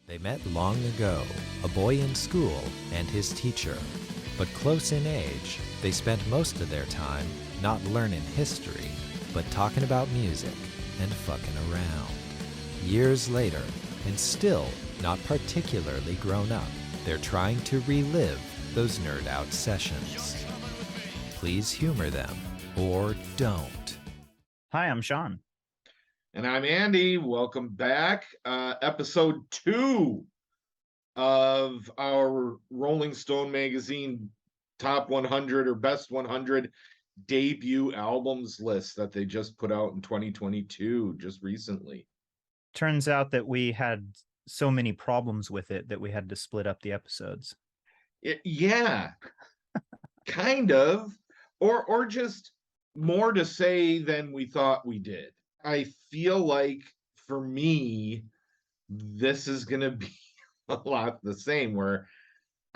They met long ago, a boy in school and his teacher. But close in age, they spent most of their time not learning history, but talking about music and fucking around. Years later, and still not particularly grown up, they're trying to relive those nerd out sessions. Please humor them, or don't. Hi, I'm Sean. And I'm Andy. Welcome back. Episode 2 of our Rolling Stone magazine top 100 or best 100 debut albums list that they just put out in 2022, just recently. Turns out that we had so many problems with it that we had to split up the episodes. Yeah, kind of, or just more to say than we thought we did. I feel like for me, this is going to be a lot the same, where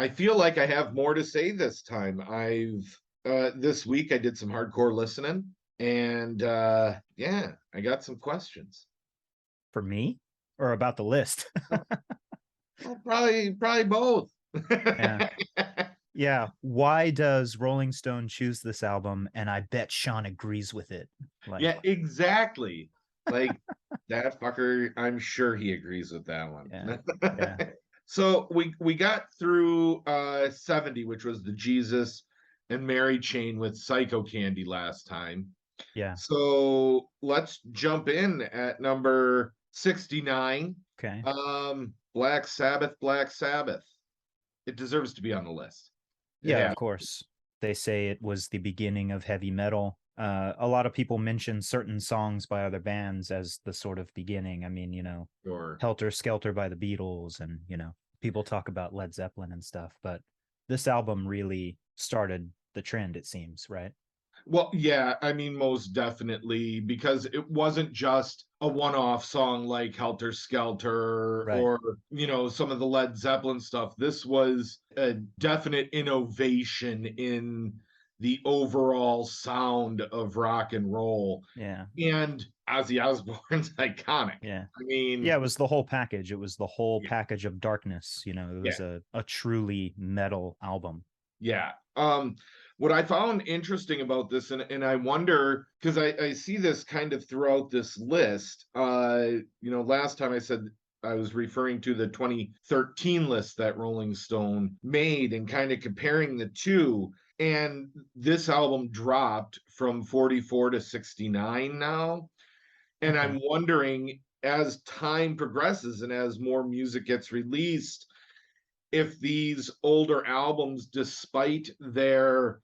I feel like I have more to say this time. This week I did some hardcore listening, and yeah, I got some questions. For me? Or about the list? Well, probably both. Yeah. Yeah. Why does Rolling Stone choose this album? And I bet Sean agrees with it. Yeah, exactly. Like that fucker, I'm sure he agrees with that one. Yeah. So we got through 70, which was the Jesus and Mary chain with Psycho Candy last time. Yeah. So let's jump in at number 69. Okay. Black Sabbath. It deserves to be on the list. Yeah, of course. They say it was the beginning of heavy metal. A lot of people mention certain songs by other bands as the sort of beginning. I mean, Sure. Helter Skelter by the Beatles, and people talk about Led Zeppelin and stuff, but this album really started the trend, it seems, right? Well, yeah, I mean, most definitely, because it wasn't just a one-off song like Helter Skelter, Right. or, some of the Led Zeppelin stuff. This was a definite innovation in the overall sound of rock and roll. Yeah. And Ozzy Osbourne's iconic. Yeah. I mean, yeah, it was the whole package. It was the whole package of darkness. It was a truly metal album. Yeah. What I found interesting about this, and I wonder, because I see this kind of throughout this list. Last time I said I was referring to the 2013 list that Rolling Stone made and kind of comparing the two. And this album dropped from 44 to 69 now. And Okay. I'm wondering, as time progresses and as more music gets released, if these older albums, despite their,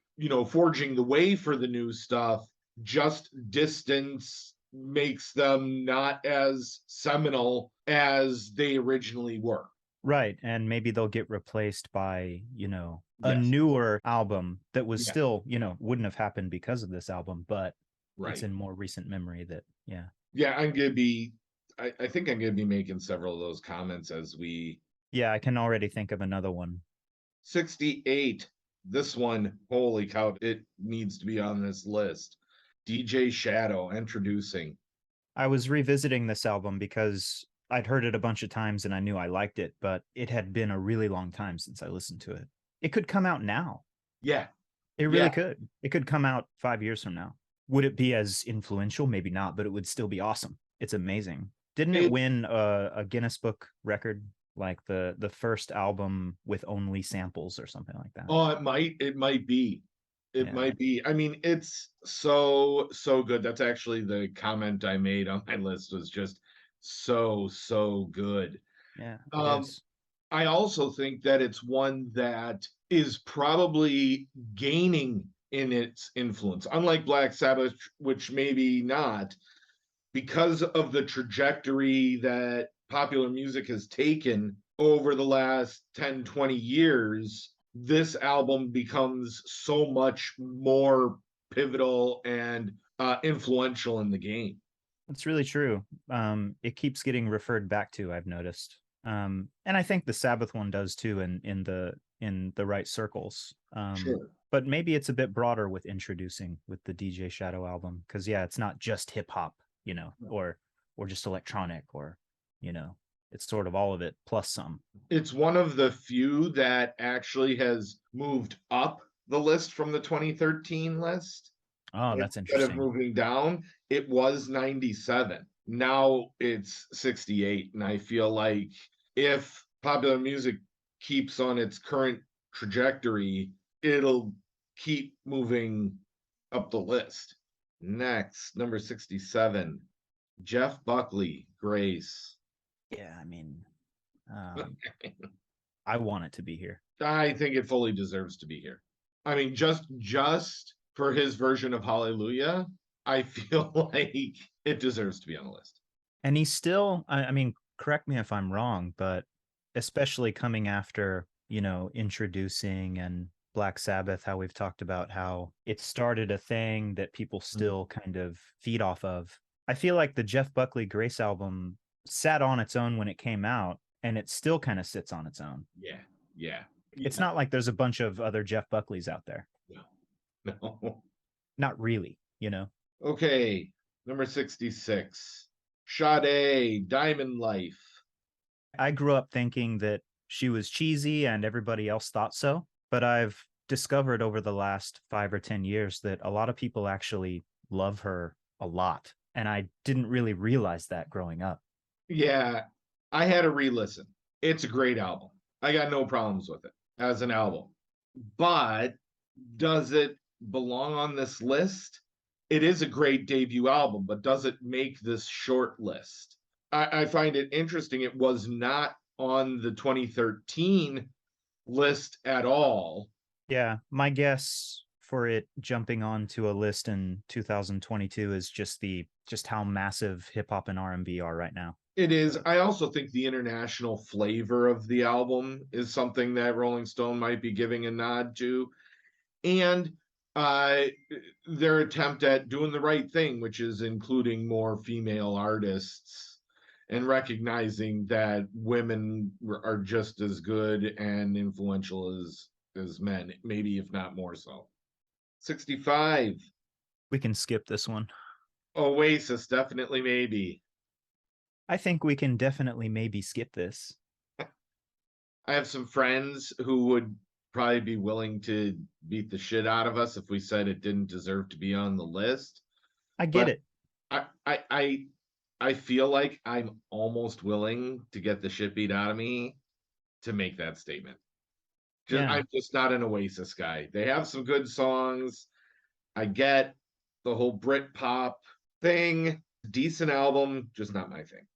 forging the way for the new stuff, just distance makes them not as seminal as they originally were. Right. And maybe they'll get replaced by, a Yes. newer album that was Yeah. still, wouldn't have happened because of this album, but Right. it's in more recent memory that, yeah. Yeah, I think I'm gonna be making several of those comments as we. Yeah, I can already think of another one. 68. This one, holy cow, it needs to be on this list. DJ Shadow introducing. I was revisiting this album because I'd heard it a bunch of times and I knew I liked it, but it had been a really long time since I listened to it. It could come out now. Yeah. It really could. It could come out 5 years from now. Would it be as influential? Maybe not, but it would still be awesome. It's amazing. Didn't it win a Guinness Book record? Like the first album with only samples or something like that. Oh, it might be. It might be. I mean, it's so good. That's actually the comment I made on my list, was just so good. Yeah. I also think that it's one that is probably gaining in its influence, unlike Black Sabbath, which maybe not, because of the trajectory that popular music has taken over the last 10, 20 years. This album becomes so much more pivotal and influential in the game. That's really true. It keeps getting referred back to, I've noticed. And I think the Sabbath one does too, in the right circles. Sure. But maybe it's a bit broader with introducing with the DJ Shadow album, because it's not just hip hop, or just electronic, or It's sort of all of it plus some. It's one of the few that actually has moved up the list from the 2013 list. Oh, that's Instead of interesting. moving down, it was 97. Now it's 68. And I feel like if popular music keeps on its current trajectory, it'll keep moving up the list. Next, number 67, Jeff Buckley, Grace. Yeah, I mean, I want it to be here. I think it fully deserves to be here. I mean, just for his version of Hallelujah, I feel like it deserves to be on the list. And he's still, I mean, correct me if I'm wrong, but especially coming after, introducing and Black Sabbath, how we've talked about how it started a thing that people still kind of feed off of. I feel like the Jeff Buckley Grace album sat on its own when it came out, and it still kind of sits on its own. Yeah. It's not like there's a bunch of other Jeff Buckleys out there. No. Not really, Okay, number 66, Sade, Diamond Life. I grew up thinking that she was cheesy and everybody else thought so, but I've discovered over the last 5 or 10 years that a lot of people actually love her a lot. And I didn't really realize that growing up. Yeah, I had to re-listen. It's a great album. I got no problems with it as an album. But does it belong on this list? It is a great debut album, but does it make this short list? I find it interesting. It was not on the 2013 list at all. Yeah, my guess for it jumping onto a list in 2022 is just how massive hip hop and R&B are right now. It is. I also think the international flavor of the album is something that Rolling Stone might be giving a nod to. And their attempt at doing the right thing, which is including more female artists and recognizing that women are just as good and influential as men, maybe if not more so. 65. We can skip this one. Oasis, definitely maybe. I think we can definitely maybe skip this. I have some friends who would probably be willing to beat the shit out of us if we said it didn't deserve to be on the list. I get it. I feel like I'm almost willing to get the shit beat out of me to make that statement. I'm just not an Oasis guy. They have some good songs. I get the whole Brit pop thing. Decent album, just not my thing.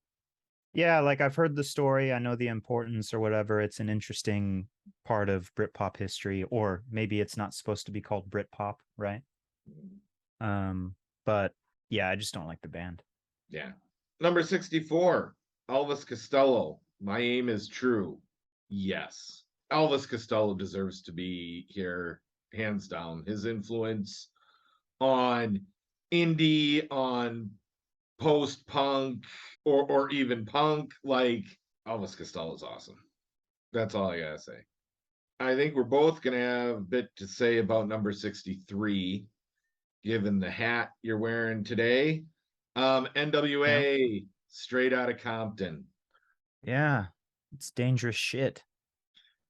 Yeah, like I've heard the story. I know the importance or whatever. It's an interesting part of Britpop history, or maybe it's not supposed to be called Britpop, right? But yeah, I just don't like the band. Yeah. Number 64, Elvis Costello. My Aim is True. Yes. Elvis Costello deserves to be here, hands down. His influence on indie, on post-punk, or even punk, like Elvis Costello is awesome. That's all I gotta say. I think we're both gonna have a bit to say about number 63, given the hat you're wearing today. NWA, Straight Outta Compton. Yeah, it's dangerous shit.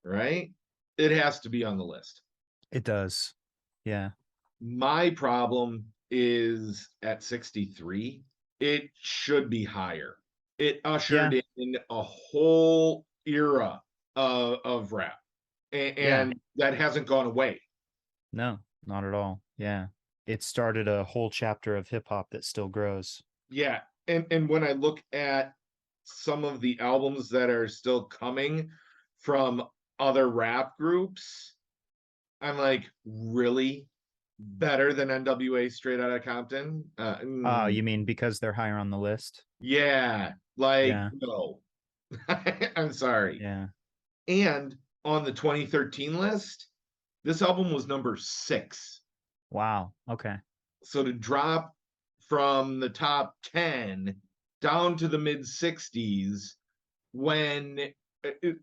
Right? It has to be on the list. It does. Yeah. My problem is at 63. It should be higher. It ushered in a whole era of rap. And that hasn't gone away. No, not at all. Yeah. It started a whole chapter of hip hop that still grows. Yeah. And when I look at some of the albums that are still coming from other rap groups, I'm like, really? Better than NWA Straight Outta Compton? You mean because they're higher on the list? Yeah. No. I'm sorry. Yeah. And on the 2013 list, this album was number 6. Wow. Okay. So to drop from the top 10 down to the mid 60s, when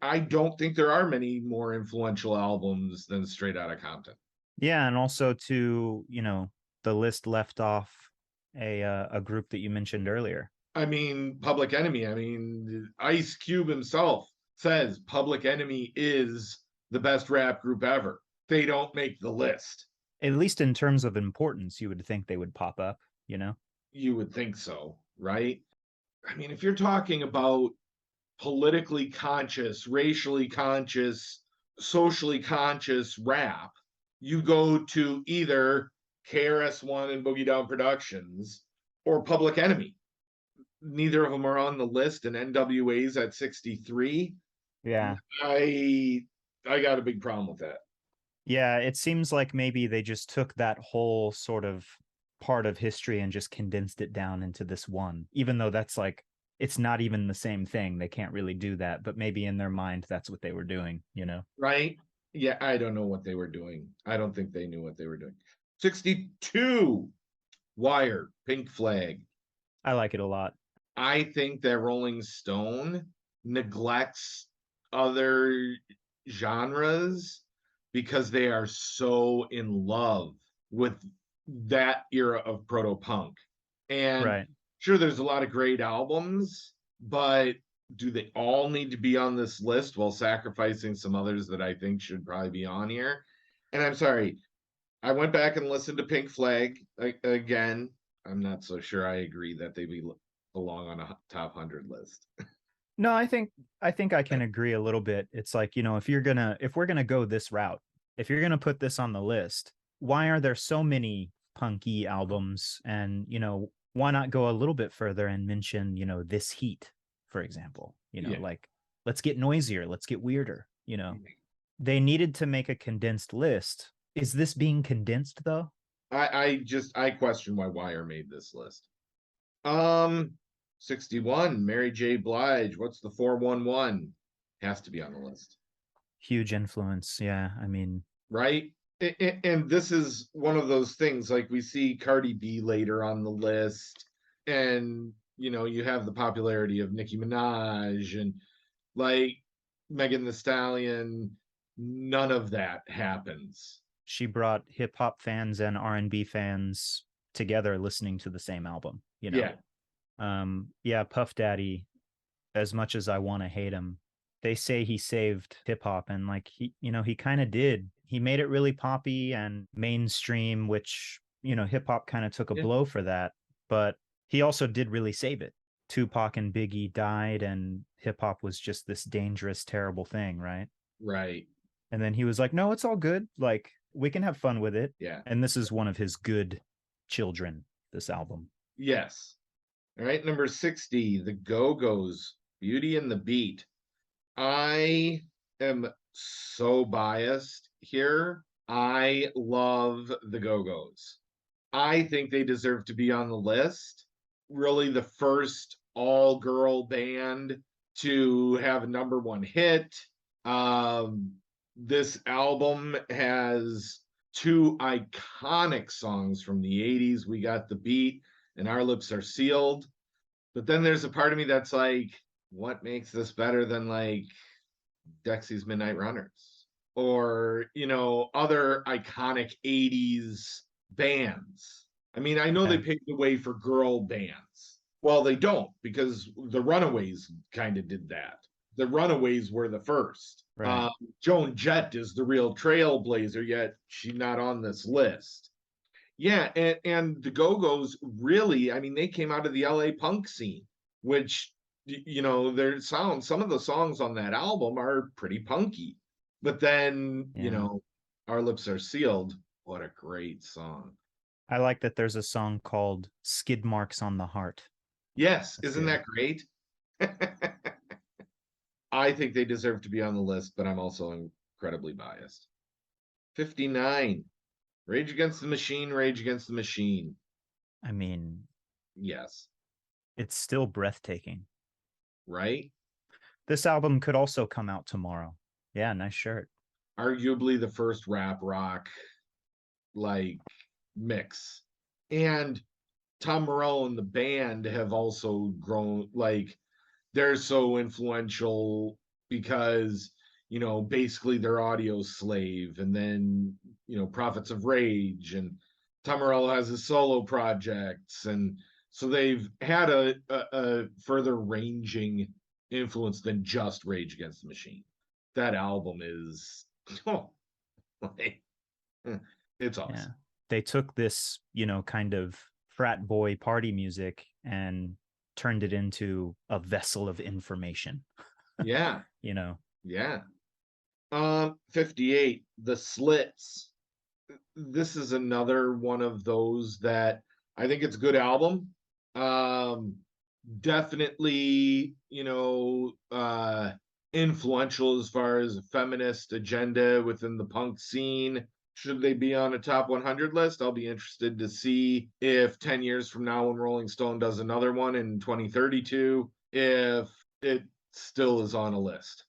I don't think there are many more influential albums than Straight Outta Compton. Yeah, and also to, the list left off a group that you mentioned earlier. I mean, Public Enemy. I mean, Ice Cube himself says Public Enemy is the best rap group ever. They don't make the list. At least in terms of importance, you would think they would pop up, you know? You would think so, right? I mean, if you're talking about politically conscious, racially conscious, socially conscious rap, you go to either KRS-One and Boogie Down Productions or Public Enemy. Neither of them are on the list, and NWA's at 63. Yeah. I got a big problem with that. Yeah, it seems like maybe they just took that whole sort of part of history and just condensed it down into this one, even though that's like, it's not even the same thing. They can't really do that, but maybe in their mind, that's what they were doing, you know? Right? Yeah, I don't know what they were doing. I don't think they knew what they were doing. 62, Wire, Pink Flag. I like it a lot. I think that Rolling Stone neglects other genres because they are so in love with that era of proto punk. And Right. sure, there's a lot of great albums, but do they all need to be on this list while sacrificing some others that I think should probably be on here? And I'm sorry, I went back and listened to Pink Flag again. I'm not so sure I agree that they belong on a top 100 list. No, I think I can agree a little bit. It's like, you know, if we're gonna go this route, if you're gonna put this on the list, why are there so many punky albums? And, you know, why not go a little bit further and mention, you know, This Heat, for example? You know, Yeah. like, let's get noisier, let's get weirder, you know. They needed to make a condensed list. Is this being condensed though? I question why Wire made this list. 61, Mary J. Blige. What's the 411? Has to be on the list. Huge influence. Yeah. I mean, Right? And this is one of those things, like we see Cardi B later on the list, and you know, you have the popularity of Nicki Minaj and like Megan Thee Stallion. None of that happens. she brought hip hop fans and R&B fans together listening to the same album, you know. Yeah, Puff Daddy, as much as I want to hate him, they say he saved hip hop, and like he, you know, he kind of did. He made it really poppy and mainstream, which, you know, hip hop kind of took a blow for that, but he also did really save it. Tupac and Biggie died and hip hop was just this dangerous, terrible thing, right? Right. And then he was like, no, it's all good. Like, we can have fun with it. Yeah. And this is one of his good children, this album. Yes. All right. Number 60, The Go-Go's, Beauty and the Beat. I am so biased here. I love the Go-Go's. I think they deserve to be on the list. Really the first all-girl band to have a #1 hit. This album has 2 iconic songs from the 80s. We got The Beat and Our Lips Are Sealed. But then there's a part of me that's like, what makes this better than like Dexy's Midnight Runners or, you know, other iconic 80s bands? I mean, I know they paved the way for girl bands. Well, they don't, because the Runaways kind of did that. The Runaways were the first. Right. Joan Jett is the real trailblazer, yet she's not on this list. Yeah, and the Go-Go's really, I mean, they came out of the LA punk scene, which, you know, some of the songs on that album are pretty punky. But then, you know, Our Lips Are Sealed, what a great song. I like that there's a song called Skid Marks on the Heart. Yes, isn't that great? I think they deserve to be on the list, but I'm also incredibly biased. 59, Rage Against the Machine, Rage Against the Machine. I mean, yes. It's still breathtaking. Right? This album could also come out tomorrow. Yeah, nice shirt. Arguably the first rap rock like mix. And Tom Morello and the band have also grown, like they're so influential because, you know, basically they're Audio Slave, and then, you know, Prophets of Rage, and Tom Morello has his solo projects, and So they've had a further ranging influence than just Rage Against the Machine. That album is like, it's awesome. Yeah. They took this, kind of frat boy party music and turned it into a vessel of information. Yeah. Yeah. 58, the Slits. This is another one of those that I think it's a good album. Definitely, influential as far as a feminist agenda within the punk scene. Should they be on a top 100 list? I'll be interested to see if 10 years from now, when Rolling Stone does another one in 2032, if it still is on a list.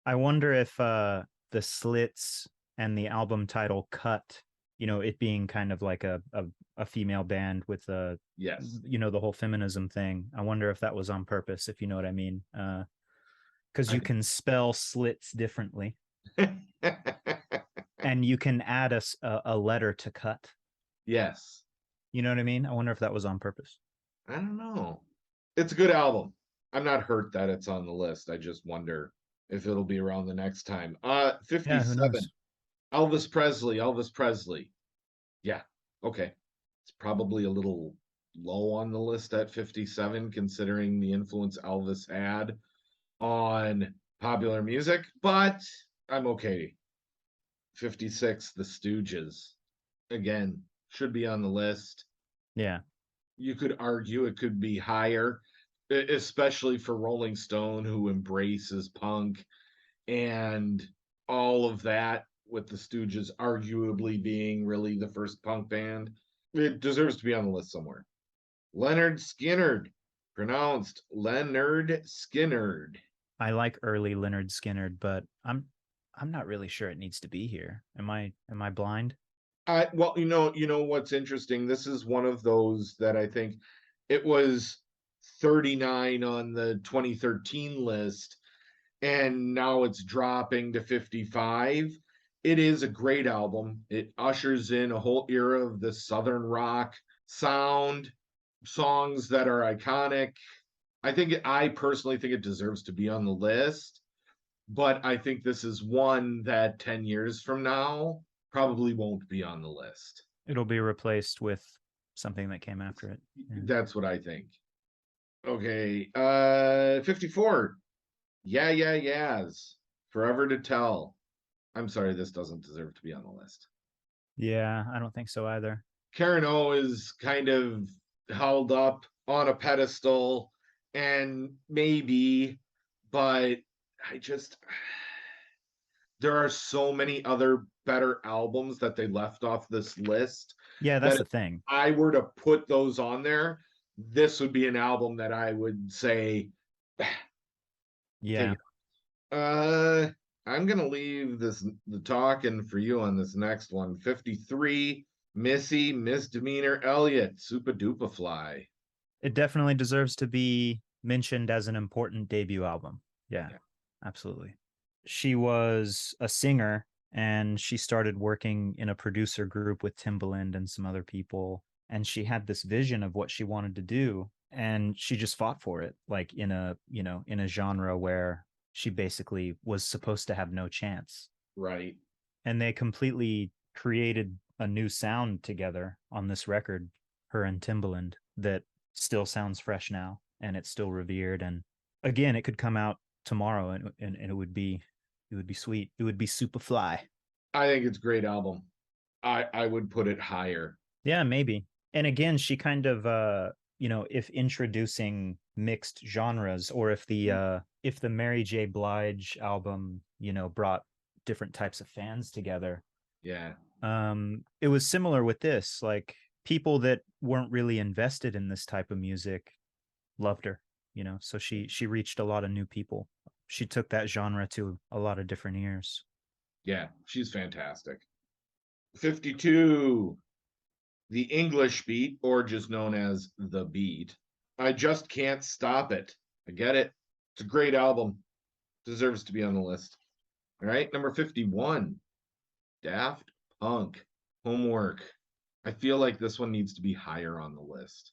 I wonder if the Slits and the album title Cut, it being kind of like a female band with yes, the whole feminism thing. I wonder if that was on purpose, if you know what I mean. Because you can spell slits differently. And you can add a letter to cut. Yes. You know what I mean? I wonder if that was on purpose. I don't know. It's a good album. I'm not hurt that it's on the list. I just wonder if it'll be around the next time. 57. Yeah, Elvis Presley. Yeah. Okay. It's probably a little low on the list at 57, considering the influence Elvis had on popular music, but I'm okay. 56, the Stooges. Again, should be on the list. Yeah. You could argue it could be higher, especially for Rolling Stone, who embraces punk and all of that, with the Stooges arguably being really the first punk band. It deserves to be on the list somewhere. Leonard Skynyrd, pronounced Leonard Skynyrd. I like early Leonard Skynyrd, but I'm not really sure it needs to be here. Am I blind? Well, what's interesting. This is one of those that I think it was 39 on the 2013 list, and now it's dropping to 55. It is a great album. It ushers in a whole era of the Southern rock sound, songs that are iconic. I personally think it deserves to be on the list, but I think this is one that 10 years from now probably won't be on the list. It'll be replaced with something that came after it. Yeah. That's what I think. Okay, 54. Yeah, yeahs. Forever to Tell. I'm sorry, this doesn't deserve to be on the list. Yeah, I don't think so either. Karen O is kind of held up on a pedestal, and maybe, but there are so many other better albums that they left off this list. Yeah, that's the thing. If I were to put those on there, this would be an album that I would say, yeah. I'm gonna leave the talking for you on this next one. 53, Missy, Misdemeanor, Elliott, Super Duper Fly. It definitely deserves to be mentioned as an important debut album. Yeah, absolutely. She was a singer, and she started working in a producer group with Timbaland and some other people. And she had this vision of what she wanted to do, and she just fought for it, like in a genre where she basically was supposed to have no chance. Right. And they completely created a new sound together on this record, her and Timbaland, that still sounds fresh now, and it's still revered. And again, it could come out tomorrow, and it would be sweet. It would be super fly. I think it's a great album. I would put it higher. Yeah, maybe. And again, she kind of if introducing mixed genres, or if the Mary J Blige album, brought different types of fans together. Yeah. It was similar with this, like people that weren't really invested in this type of music loved her, so she reached a lot of new people. She took that genre to a lot of different ears. Yeah, she's fantastic. 52, The English Beat, or just known as The Beat. I Just Can't Stop It. I get it. It's a great album. Deserves to be on the list. All right, number 51, Daft Punk, Homework. I feel like this one needs to be higher on the list.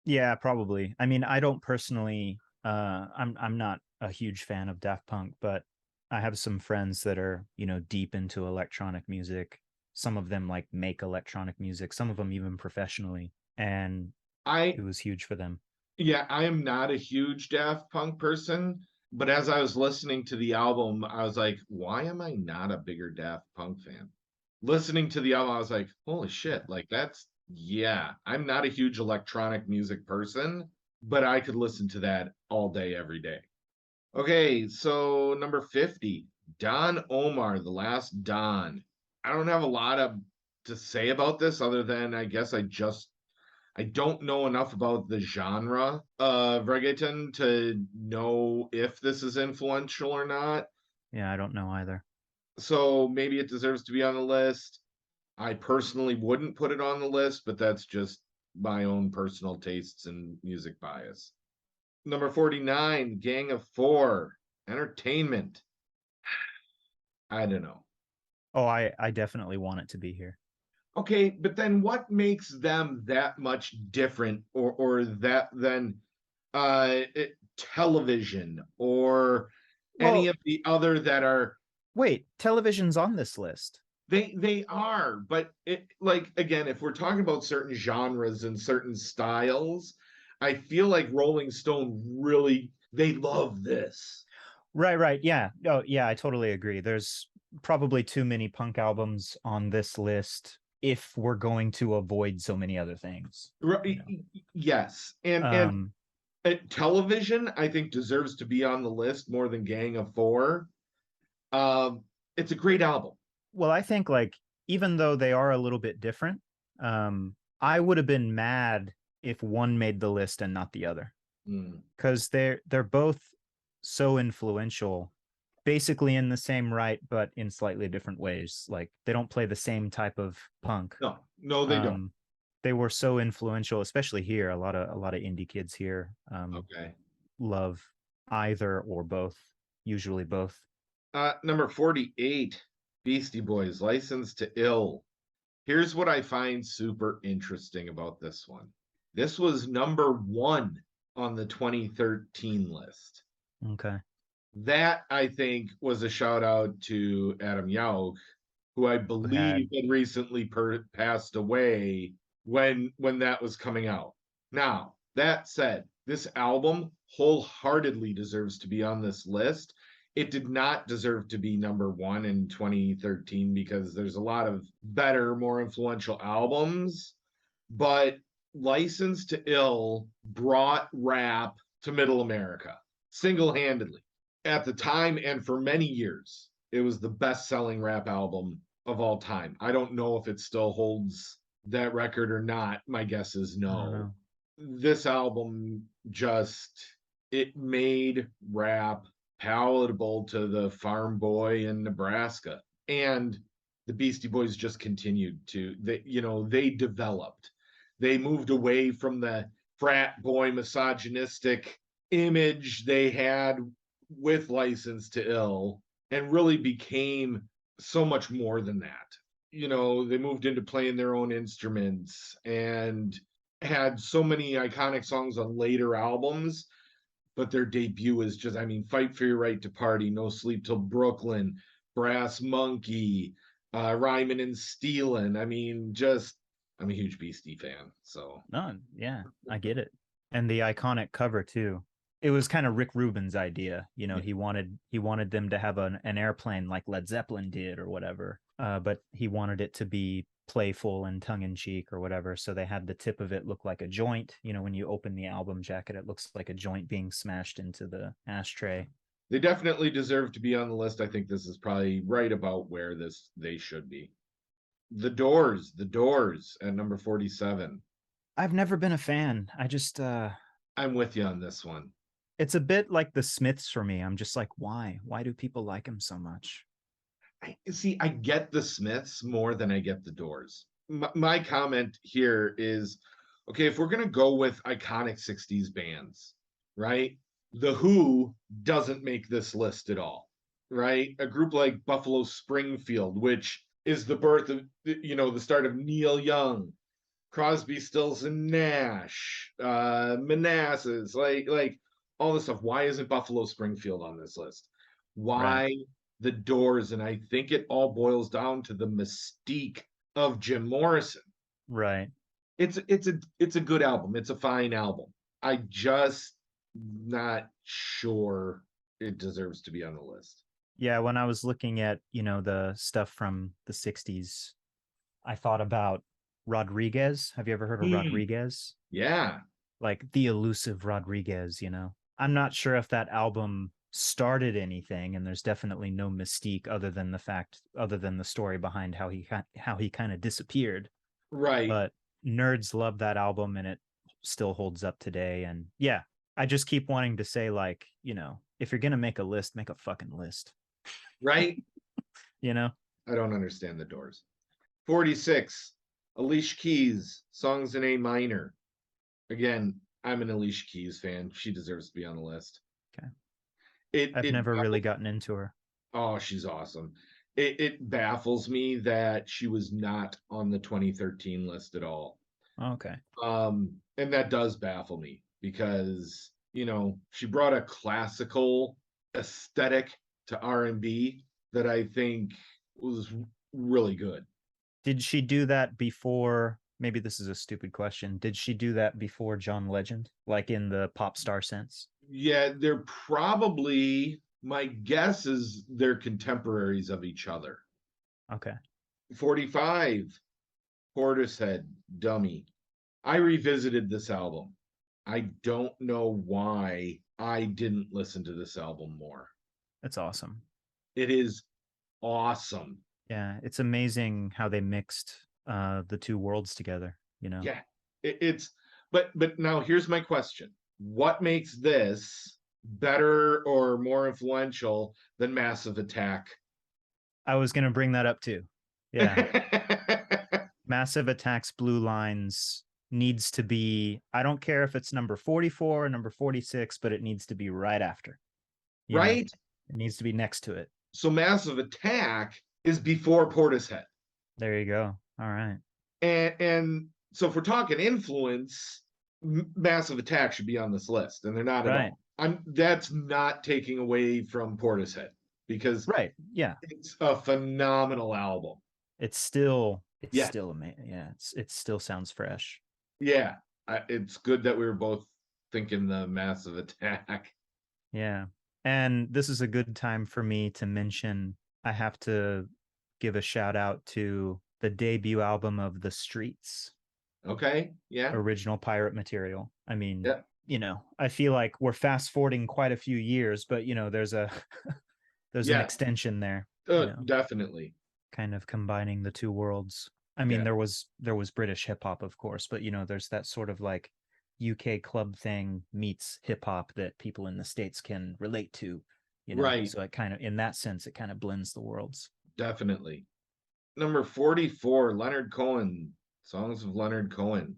Yeah, probably. I mean, I don't personally I'm not a huge fan of Daft Punk, but I have some friends that are, deep into electronic music. Some of them like make electronic music, some of them even professionally, and I it was huge for them. Yeah, I am not a huge Daft Punk person, but as I was listening to the album, I was like, why am I not a bigger Daft Punk fan? Listening to the album, I was like, holy shit, like yeah, I'm not a huge electronic music person, but I could listen to that all day, every day. Okay, so number 50, Don Omar, The Last Don. I don't have a lot to say about this other than I guess I don't know enough about the genre of reggaeton to know if this is influential or not. Yeah, I don't know either. So maybe it deserves to be on the list. I personally wouldn't put it on the list, but that's just my own personal tastes and music bias. Number 49, Gang of Four, Entertainment. I don't know. Oh, I definitely want it to be here. Okay, but then what makes them that much different or that than television or any Well, of the other that are wait, television's on this list. they are, but it, like, again, if we're talking about certain genres and certain styles, I feel like Rolling Stone really, they love this. Right. Yeah. Oh, yeah, I totally agree. There's probably too many punk albums on this list if we're going to avoid so many other things. Right, yes, and Um, television I think deserves to be on the list more than Gang of Four. um it's a great album. well, I think like even though they are a little bit different, I would have been mad if one made the list and not the other, Mm. because they're both so influential, basically in the same right, but in slightly different ways. Like they don't play the same type of punk. No, they don't. They were so influential, especially here. A lot of indie kids here Okay. love either or both, usually both. Number 48, Beastie Boys, License to Ill. Here's what I find super interesting about this one. This was number 1 on the 2013 list. Okay. That, I think, was a shout out to Adam Yauch, who I believe had recently passed away when that was coming out. Now, that said, this album wholeheartedly deserves to be on this list. It did not deserve to be number 1 in 2013 because there's a lot of better, more influential albums, but License to Ill brought rap to middle America single-handedly. At the time and for many years, it was the best-selling rap album of all time. I don't know if it still holds that record or not. My guess is no. This album it made rap palatable to the farm boy in Nebraska. And the Beastie Boys just continued they developed. They moved away from the frat boy misogynistic image they had with License to Ill and really became so much more than that. They moved into playing their own instruments and had so many iconic songs on later albums, but their debut is just, Fight for Your Right to Party, No Sleep Till Brooklyn, Brass Monkey, Rhymin' and Stealin'. I'm a huge Beastie fan, so. No, yeah, I get it. And the iconic cover too. It was kind of Rick Rubin's idea. He wanted them to have an airplane like Led Zeppelin did or whatever. But he wanted it to be playful and tongue-in-cheek or whatever. So they had the tip of it look like a joint. When you open the album jacket, it looks like a joint being smashed into the ashtray. They definitely deserve to be on the list. I think this is probably right about where they should be. The Doors at number 47. I've never been a fan. I just I'm with you on this one. It's a bit like the Smiths for me. I'm just like, why? Why do people like them so much? I get the Smiths more than I get the Doors. My comment here is, okay, if we're going to go with iconic 60s bands, right? The Who doesn't make this list at all, right? A group like Buffalo Springfield, which is the birth of, the start of Neil Young, Crosby, Stills and Nash, Manassas, like all this stuff. Why isn't Buffalo Springfield on this list? Why Right. the Doors? And I think it all boils down to the mystique of Jim Morrison. Right. It's a good album. It's a fine album. I just not sure it deserves to be on the list. Yeah, when I was looking at, the stuff from the 60s, I thought about Rodriguez. Have you ever heard of Rodriguez? Yeah. Like the elusive Rodriguez, I'm not sure if that album started anything, and there's definitely no mystique other than the story behind how he kind of disappeared. Right. But nerds love that album, and it still holds up today. And yeah, I just keep wanting to say, like, if you're gonna make a list, make a fucking list. Right. I don't understand the Doors. 46, Alicia Keys, songs in A minor. Again, I'm an Alicia Keys fan. She deserves to be on the list. Okay. I've never really gotten into her. Oh, she's awesome. It baffles me that she was not on the 2013 list at all. Okay. And that does baffle me because, she brought a classical aesthetic to R&B that I think was really good. Did she do that before? Maybe this is a stupid question. Did she do that before John Legend, like in the pop star sense? Yeah, they're probably, my guess is they're contemporaries of each other. Okay. 45, Portishead, Dummy. I revisited this album. I don't know why I didn't listen to this album more. That's awesome. It is awesome. Yeah, it's amazing how they mixed the two worlds together, Yeah, it's but now here's my question. What makes this better or more influential than Massive Attack? I was going to bring that up too. Yeah. Massive Attack's Blue Lines needs to be, I don't care if it's number 44 or number 46, but it needs to be right after. Right? It needs to be next to it. So Massive Attack is before Portishead. There you go. All right. And so if we're talking influence, Massive Attack should be on this list, and they're not at all. That's not taking away from Portishead because it's a phenomenal album. It's still amazing. Yeah, it still sounds fresh. Yeah, it's good that we were both thinking the Massive Attack. Yeah, and this is a good time for me to mention, I have to give a shout out to the debut album of The Streets. Okay, yeah. Original Pirate Material. I mean, I feel like we're fast forwarding quite a few years, but there's an extension there. Definitely. Kind of combining the two worlds. I mean, there was British hip hop, of course, but there's that sort of like UK club thing meets hip hop that people in the States can relate to, Right. So it kind of, in that sense, it kind of blends the worlds. Definitely. Number 44, Leonard Cohen, songs of Leonard Cohen.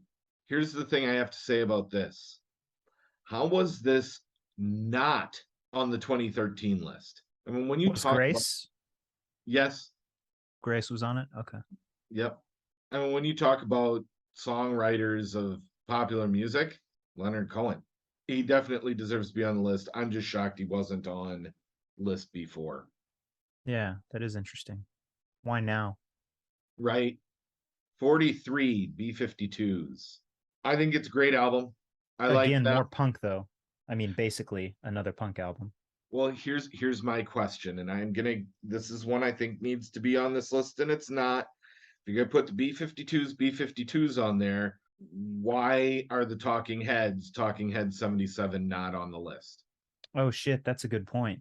Here's the thing I have to say about this. How was this not on the 2013 list? I mean, when you talk Grace? Yes. Grace was on it? Okay. Yep. I mean, when you talk about songwriters of popular music, Leonard Cohen, he definitely deserves to be on the list. I'm just shocked he wasn't on list before. Yeah, that is interesting. Why now? Right. 43, B-52s. I think it's a great album. Again, more punk though. I mean, basically another punk album. Well, here's my question, and this is one I think needs to be on this list, and it's not. If you're gonna put the B-52s on there, why are the Talking Heads 77 not on the list? Oh shit, that's a good point.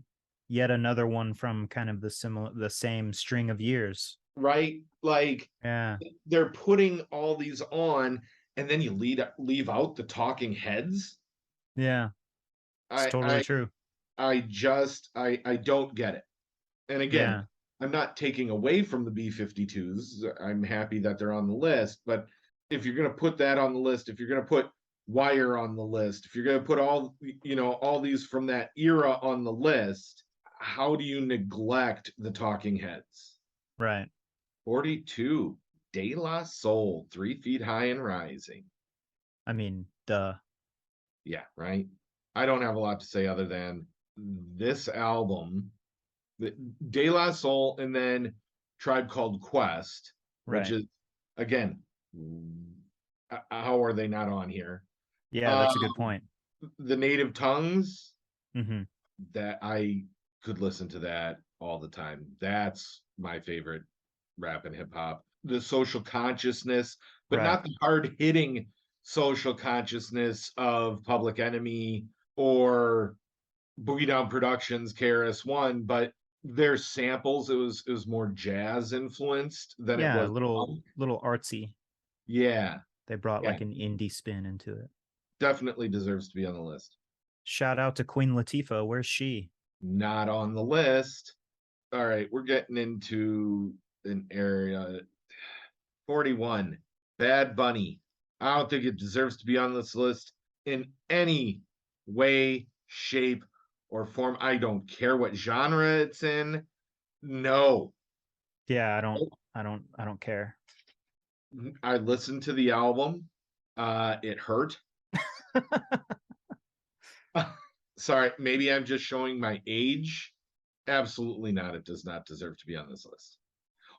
Yet another one from kind of the same string of years. Right? Like, yeah, they're putting all these on, and then you leave out the Talking Heads. Yeah, it's totally true. I don't get it. And again, I'm not taking away from the B-52s. I'm happy that they're on the list, but if you're going to put that on the list, if you're going to put Wire on the list, if you're going to put all these from that era on the list, how do you neglect the Talking Heads? Right. 42, De La Soul, 3 Feet High and Rising. I mean, duh. Yeah, right. I don't have a lot to say other than this album, De La Soul, and then Tribe Called Quest, which Right. is, again, how are they not on here? Yeah, that's a good point. The Native Tongues, Mm-hmm. that I could listen to that all the time. That's my favorite rap and hip hop. The social consciousness, but Right. not the hard hitting social consciousness of Public Enemy or Boogie Down Productions, KRS-One, but their samples, it was more jazz influenced than it Yeah, a was little punk. artsy. Yeah, They brought yeah, like an indie spin into it. definitely deserves to be on the list. Shout out to Queen Latifah. Where's she? Not on the list. All right, we're getting into an area. 41, Bad Bunny. I don't think it deserves to be on this list in any way, shape, or form. I don't care what genre it's in. No. Yeah, I don't care. I listened to the album. It hurt. Sorry, maybe I'm just showing my age. Absolutely not. It does not deserve to be on this list.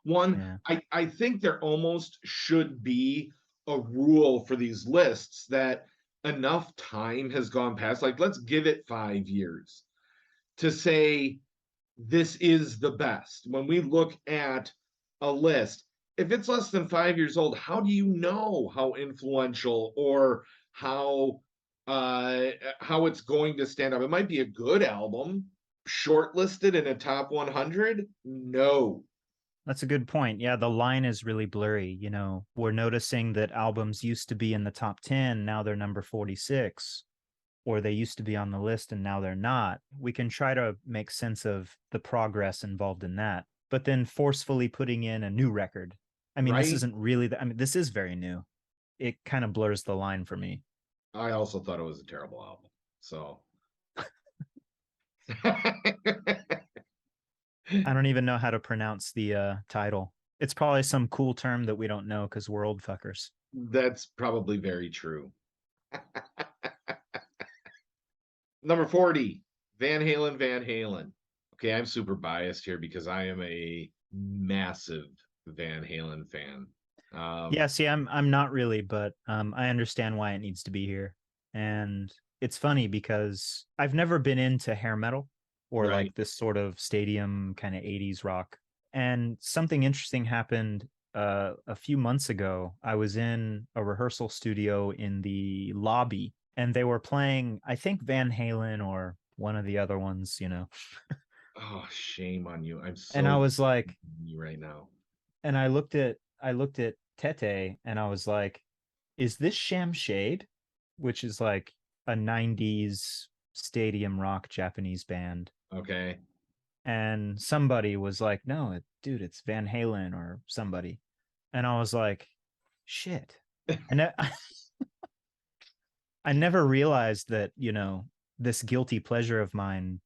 One, Yeah. I think there almost should be a rule for these lists that enough time has gone past. Like, let's give it 5 years to say this is the best. When we look at a list, if it's less than 5 years old, how do you know how influential or how it's going to stand up? It might be a good album, shortlisted in a top 100. No. That's a good point. Yeah, the line is really blurry. We're noticing that albums used to be in the top 10, now they're number 46, or they used to be on the list and now they're not. We can try to make sense of the progress involved in that, but then forcefully putting in a new record. I mean, this Right? isn't really, this is very new. It kind of blurs the line for me. I also thought it was a terrible album. So I don't even know how to pronounce the title. It's probably some cool term that we don't know because we're old fuckers. that's probably very true. Number 40, Van Halen, Van Halen. Okay, I'm super biased here because I am a massive Van Halen fan. Yeah, see, I'm not really, but I understand why it needs to be here. And it's funny because I've never been into hair metal or Right. like this sort of stadium kind of 80s rock. And something interesting happened a few months ago. I was in a rehearsal studio in the lobby and they were playing, I think Van Halen or one of the other ones. Oh, shame on you. I'm And I so was like, you right now. and I looked at Tete and I was like, is this Sham Shade? Which is like a 90s stadium rock Japanese band. Okay. And somebody was like, no, dude, it's Van Halen or somebody. And I was like, shit. And I never realized that, this guilty pleasure of mine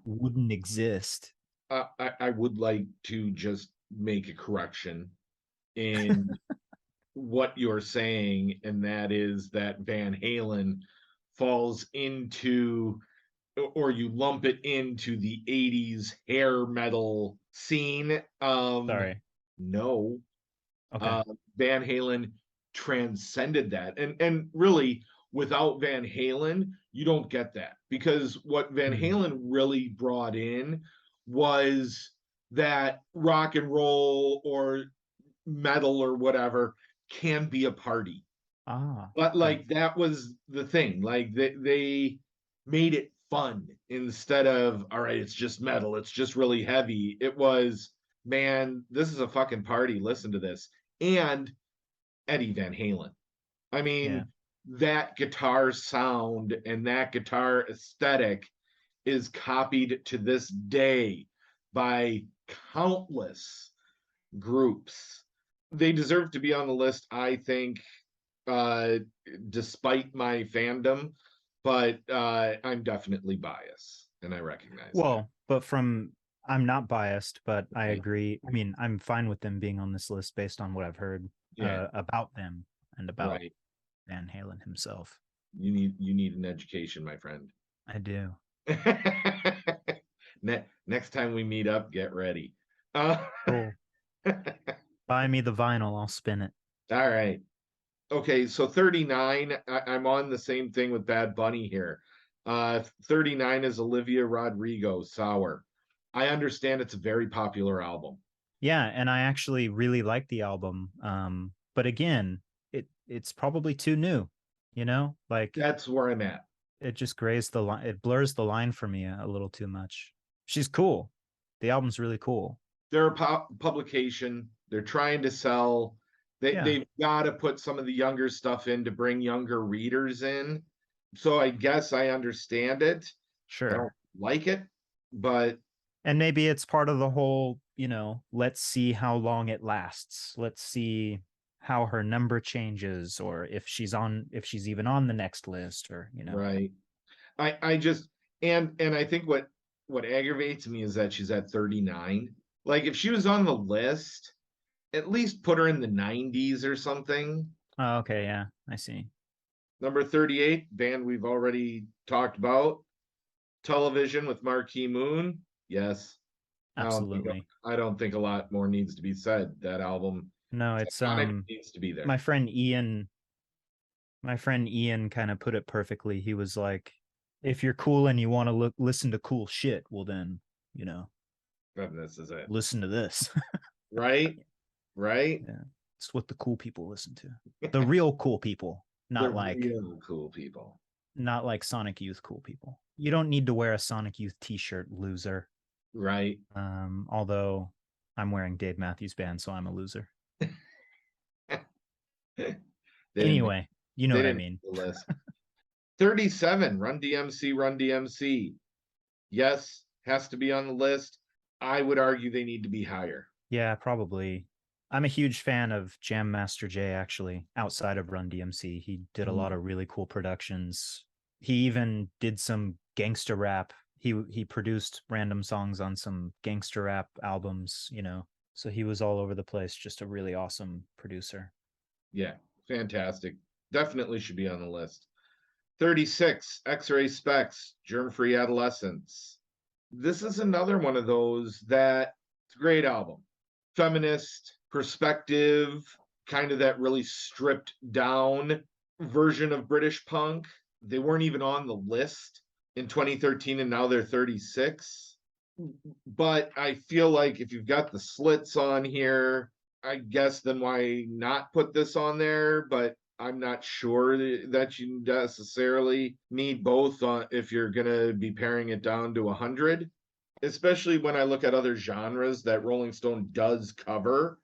wouldn't exist. I would like to just make a correction in what you're saying, and that is that Van Halen falls into, or you lump it into the 80s hair metal scene. Sorry. No. Okay. Van Halen transcended that. And really, without Van Halen, you don't get that, because what Van Hmm. Halen really brought in was that rock and roll or metal or whatever can be a party. But Okay. like that was the thing. Like they made it fun instead of, all right, it's just metal, it's just really heavy. It was, man, this is a fucking party. Listen to this. And Eddie Van Halen. I Yeah. mean, that guitar sound and that guitar aesthetic is copied to this day by countless groups. They deserve to be on the list, I think, uh, despite my fandom, but I'm definitely biased, and I recognize that. Well, but from I'm not biased, but I Yeah. agree. I mean, I'm fine with them being on this list based on what I've heard Yeah. about them and about Right. Van Halen himself. You need an education, my friend. I do. Next time we meet up, get ready. Uh, Cool. Buy me the vinyl. I'll spin it. all right. Okay, so 39, I'm on the same thing with Bad Bunny here. 39 is Olivia Rodrigo, Sour. I understand it's a very popular album. Yeah, and I actually really like the album. But again, it's probably too new, you know? Like That's where I'm at. it just grays the line, it blurs the line for me a little too much. She's cool. The album's really cool. They're a publication. They're trying to sell. Yeah. They've got to put some of the younger stuff in to bring younger readers in. So I guess I understand it. I Sure. don't like it, but And maybe it's part of the whole, you know, let's see how long it lasts. Let's see how her number changes, or if she's even on the next list, or, you know. right. I just and I think what aggravates me is that she's at 39. Like if she was on the list, at least put her in the 90s or something. Oh, okay, yeah, I see. Number 38, band we've already talked about. Television with Marquee Moon. Yes. Absolutely. I don't think a lot more needs to be said. That album. No, it's needs to be there. my friend Ian kind of put it perfectly. He was like, if you're cool and you want to listen to cool shit, well then, you know, This is it. listen to this. Right? Right? Yeah. It's what the cool people listen to. The real cool people, not the like real cool people. Not like Sonic Youth cool people. You don't need to wear a Sonic Youth t-shirt, loser. Right. Although I'm wearing Dave Matthews Band, so I'm a loser. Anyway, you know what I mean. The list. 37, Run DMC, Run DMC. Yes, has to be on the list. I would argue they need to be higher. Yeah, probably. I'm a huge fan of Jam Master Jay, actually, outside of Run DMC. He did a lot of really cool productions. He even did some gangster rap. He produced random songs on some gangster rap albums, you know. So he was all over the place, just a really awesome producer. Yeah, fantastic. Definitely should be on the list. 36, X-Ray Specs, Germ-Free Adolescence. This is another one of those that it's a great album. Feminist perspective, kind of that really stripped down version of British punk. They weren't even on the list in 2013 and now they're 36. But I feel like if you've got the Slits on here, I guess then why not put this on there? But I'm not sure that you necessarily need both if you're going to be paring it down to 100, especially when I look at other genres that Rolling Stone does cover.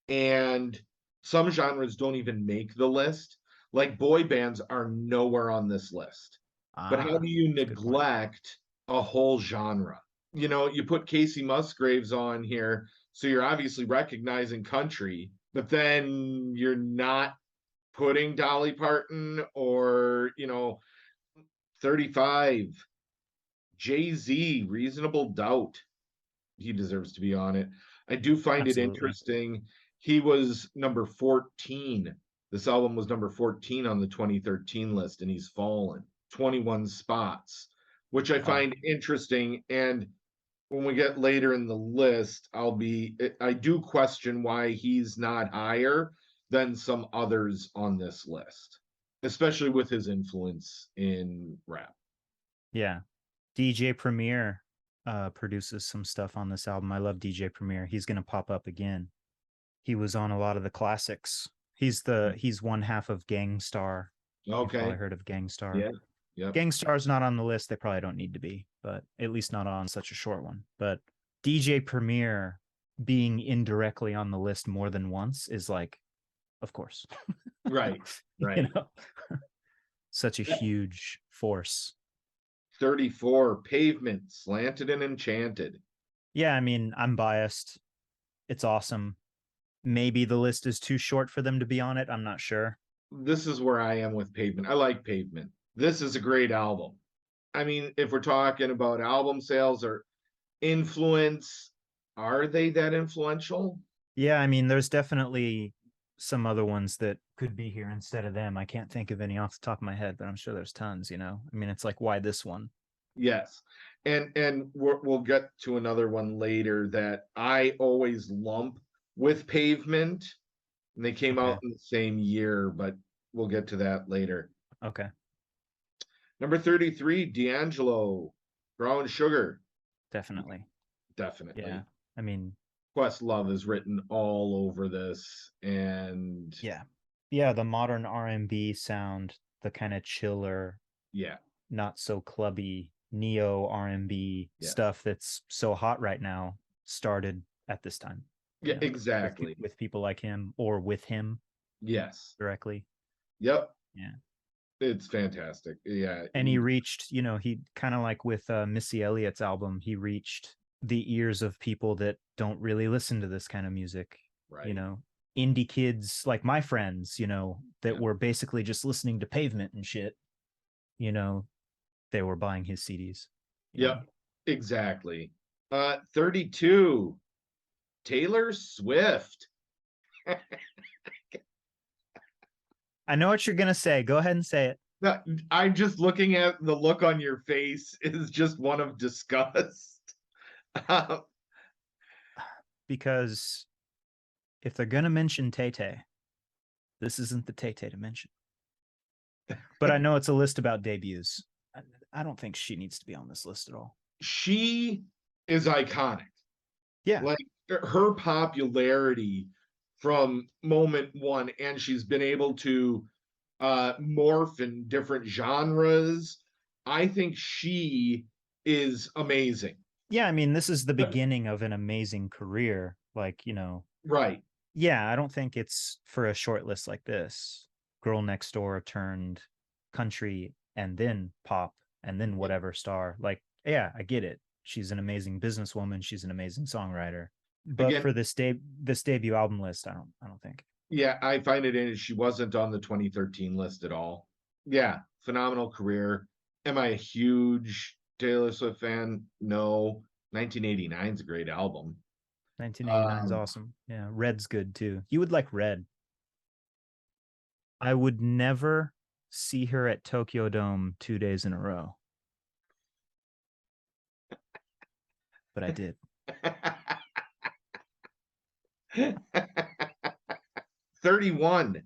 And some genres don't even make the list. Like boy bands are nowhere on this list. But how do you neglect a whole genre? You know, you put Casey Musgraves on here, so you're obviously recognizing country, but then you're not putting Dolly Parton or, 35, Jay-Z, Reasonable Doubt. He deserves to be on it. I do find it interesting. He was number 14. This album was number 14 on the 2013 list, and he's fallen 21 spots, which I find interesting. And when we get later in the list, I do question why he's not higher than some others on this list, especially with his influence in rap. Yeah. DJ Premier produces some stuff on this album. I love DJ Premier. He's going to pop up again. He was on a lot of the classics. He's one half of Gangstar. Okay. You've probably heard of Gangstar. Yeah. Yep. Gangstar's not on the list. They probably don't need to be, but at least not on such a short one. But DJ Premier being indirectly on the list more than once is like, of course. Right. You know? Such a huge force. 34, Pavement, Slanted and Enchanted. Yeah, I mean, I'm biased. It's awesome. Maybe the list is too short for them to be on it. I'm not sure. This is where I am with Pavement. I like Pavement. This is a great album. I mean, if we're talking about album sales or influence, are they that influential? Yeah, I mean, there's definitely some other ones that could be here instead of them. I can't think of any off the top of my head, but I'm sure there's tons, you know. I mean, it's like, why this one? Yes. And we'll get to another one later that I always lump with Pavement, and they came Okay. out in the same year, but we'll get to that later. Okay. Number 33, D'Angelo, Brown Sugar. Definitely. Definitely. Yeah. I mean, Questlove is written all over this, and yeah, the modern R&B sound, the kind of chiller, yeah, not so clubby neo R&B Yeah. stuff that's so hot right now started at this time. yeah, you know, exactly. with people like him or with him Yes. directly. Yep. Yeah. It's fantastic. Yeah. And he reached, you know, he kind of like with Missy Elliott's album, he reached the ears of people that don't really listen to this kind of music. Right. You know, indie kids like my friends, you know, that Yeah. were basically just listening to Pavement and shit. You know, they were buying his CDs. Yep. Exactly. 32, Taylor Swift. I know what you're gonna say. Go ahead and say it. No, I'm just looking at the look on your face is just one of disgust. Because if they're gonna mention Tay Tay, this isn't the Tay Tay to mention. But I know it's a list about debuts. I don't think she needs to be on this list at all. She is iconic. Yeah. Like her popularity from moment one, and she's been able to morph in different genres. I think she is amazing. Yeah, I mean, this is the beginning of an amazing career. Like, you know, Right. Yeah, I don't think it's for a short list like this. Girl Next Door turned country and then pop and then whatever star. Like, yeah, I get it. She's an amazing businesswoman. She's an amazing songwriter. But Again, for this debut album list, I don't think. Yeah, I find it in. She wasn't on the 2013 list at all. Yeah, phenomenal career. Am I a huge Taylor Swift fan? No. 1989 is a great album. 1989 is awesome. Yeah, Red's good too. You would like Red. I would never see her at Tokyo Dome 2 days in a row. But I did. 31,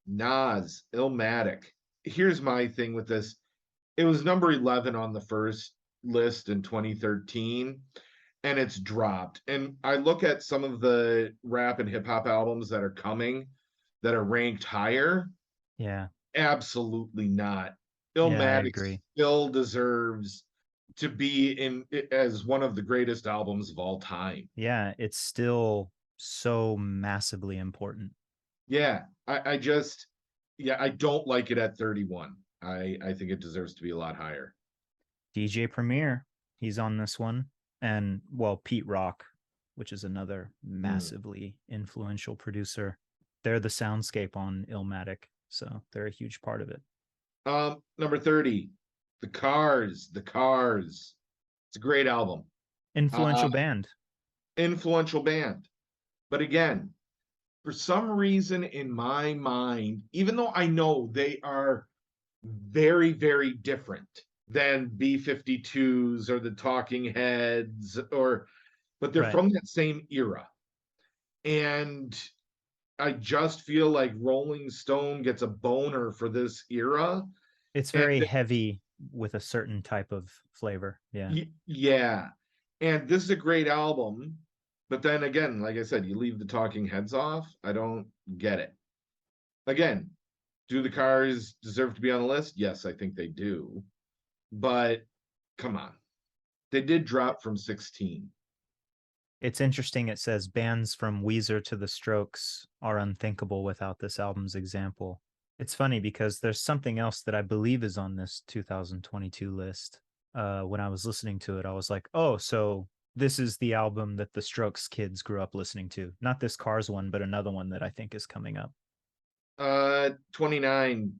Nas, Illmatic. Here's my thing with this. It was number 11 on the first list in 2013, and it's dropped. And I look at some of the rap and hip hop albums that are coming that are ranked higher. Yeah. Absolutely not. Yeah, I Illmatic agree. still deserves to be in as one of the greatest albums of all time. Yeah, it's still so massively important. Yeah, I just, yeah, I don't like it at 31. I think it deserves to be a lot higher. DJ Premier, he's on this one. And, well, Pete Rock, which is another massively influential producer. They're the soundscape on Illmatic, so they're a huge part of it. Number 30, The Cars. It's a great album. Influential band. Influential band. But again, for some reason in my mind, even though I know they are very, very different than B-52s or the Talking Heads, but they're from that same era. And I just feel like Rolling Stone gets a boner for this era. It's very heavy with a certain type of flavor. Yeah. Yeah. And this is a great album. But then again, like I said, you leave the Talking Heads off. I don't get it. Again, do the Cars deserve to be on the list? Yes, I think they do. But come on. They did drop from 16. It's interesting. It says bands from Weezer to the Strokes are unthinkable without this album's example. It's funny because there's something else that I believe is on this 2022 list. When I was listening to it, I was like, oh, so this is the album that the Strokes kids grew up listening to. Not this Cars one, but another one that I think is coming up. 29,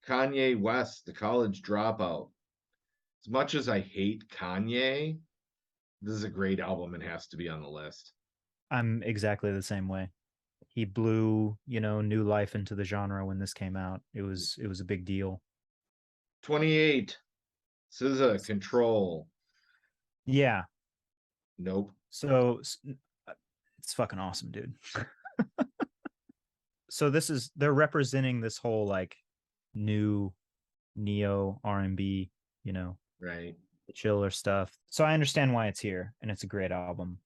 Kanye West, The College Dropout. As much as I hate Kanye, This is a great album and has to be on the list. I'm exactly the same way. He blew, new life into the genre when this came out. It was a big deal. 28. SZA, Control. Yeah. Nope. So it's fucking awesome, dude. So they're representing this whole like new neo R&B, Right. the chiller stuff. So I understand why it's here, and it's a great album.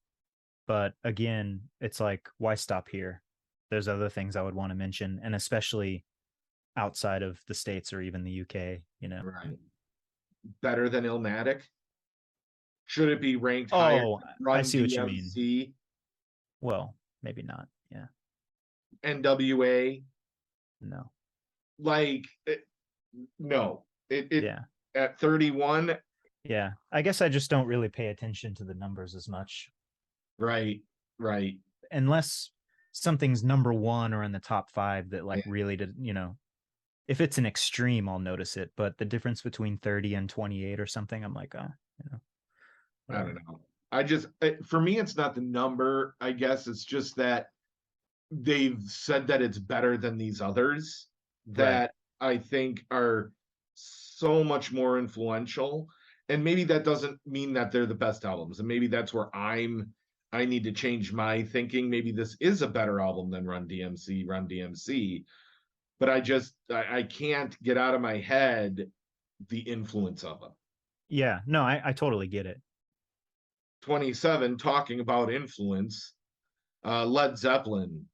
But again, it's like, why stop here? There's other things I would want to mention, and especially outside of the States or even the UK, Right. Better than Illmatic? Should it be ranked higher Oh, than Run I see what you mean. DMC, Well, maybe not. Yeah. NWA? No. Like, no. Yeah. At 31, Yeah. I guess I just don't really pay attention to the numbers as much. right. Unless something's number one or in the top 5 that like really did, if it's an extreme, I'll notice it. But the difference between 30 and 28 or something, I'm like, I don't know. For me, it's not the number. I guess it's just that they've said that it's better than these others that I think are so much more influential. And maybe that doesn't mean that they're the best albums. And maybe that's where I need to change my thinking. Maybe this is a better album than Run DMC. But I can't get out of my head the influence of them. Yeah, no, I totally get it. 27, talking about influence, Led Zeppelin,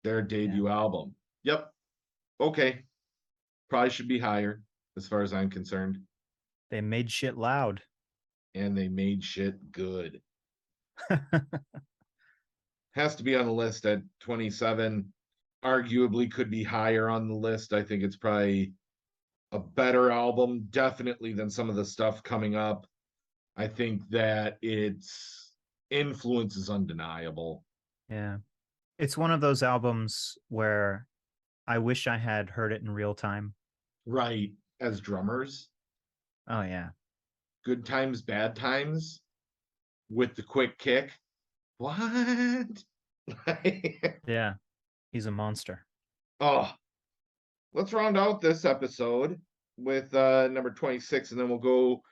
their debut album. Yep. Okay. Probably should be higher as far as I'm concerned. They made shit loud. And they made shit good. Has to be on the list at 27. Arguably could be higher on the list. I think it's probably a better album, definitely, than some of the stuff coming up. I think that its influence is undeniable. Yeah. It's one of those albums where I wish I had heard it in real time. Right. As drummers. Oh, yeah. Good Times, Bad Times with the quick kick. What? Yeah. He's a monster. Oh, let's round out this episode with number 26, and then we'll go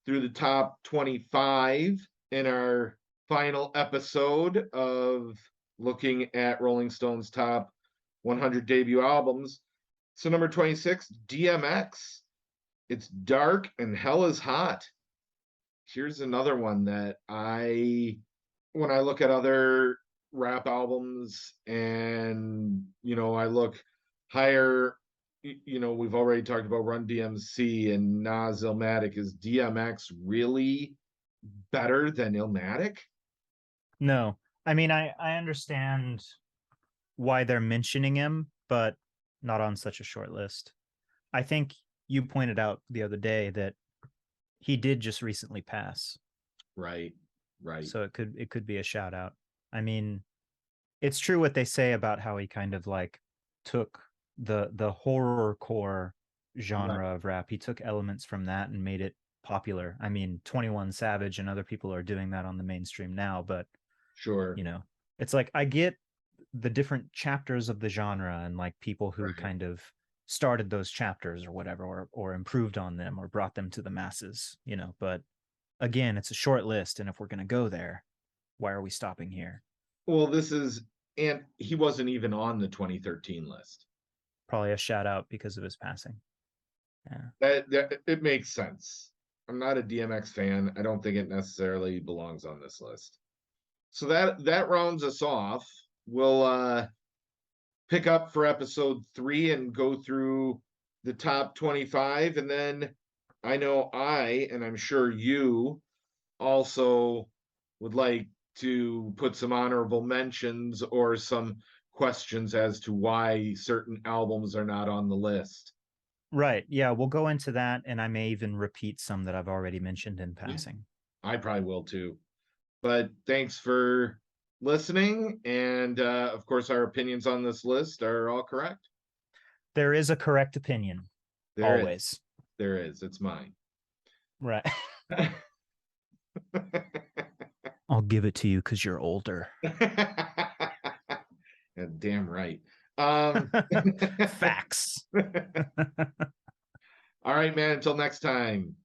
through the top 25 in our final episode of looking at Rolling Stone's top 100 debut albums. So number 26, DMX. It's dark and hell is hot. Here's another one that when I look at other rap albums and, I look higher, we've already talked about Run DMC and Nas Illmatic. Is DMX really better than Illmatic? No. I mean, I understand why they're mentioning him, but not on such a short list. I think you pointed out the other day that he did just recently pass. Right. So it could be a shout out. I mean, it's true what they say about how he kind of like took the horror core genre of rap. He took elements from that and made it popular. I mean, 21 Savage and other people are doing that on the mainstream now, but sure, it's like I get the different chapters of the genre and like people who kind of started those chapters or whatever, or improved on them or brought them to the masses, but again, it's a short list. And if we're going to go there, why are we stopping here? Well, and he wasn't even on the 2013 list. Probably a shout out because of his passing. Yeah. That it makes sense. I'm not a DMX fan. I don't think it necessarily belongs on this list. So that rounds us off. We'll pick up for episode 3 and go through the top 25. And then I know and I'm sure you also would like to put some honorable mentions or some questions as to why certain albums are not on the list. Right. Yeah, we'll go into that, and I may even repeat some that I've already mentioned in passing. I probably will too. But thanks for listening. And of course, our opinions on this list are all correct. There is a correct opinion. Always. There is. It's mine. Right. give it to you because you're older. Yeah, damn right. Facts. All right, man. Until next time.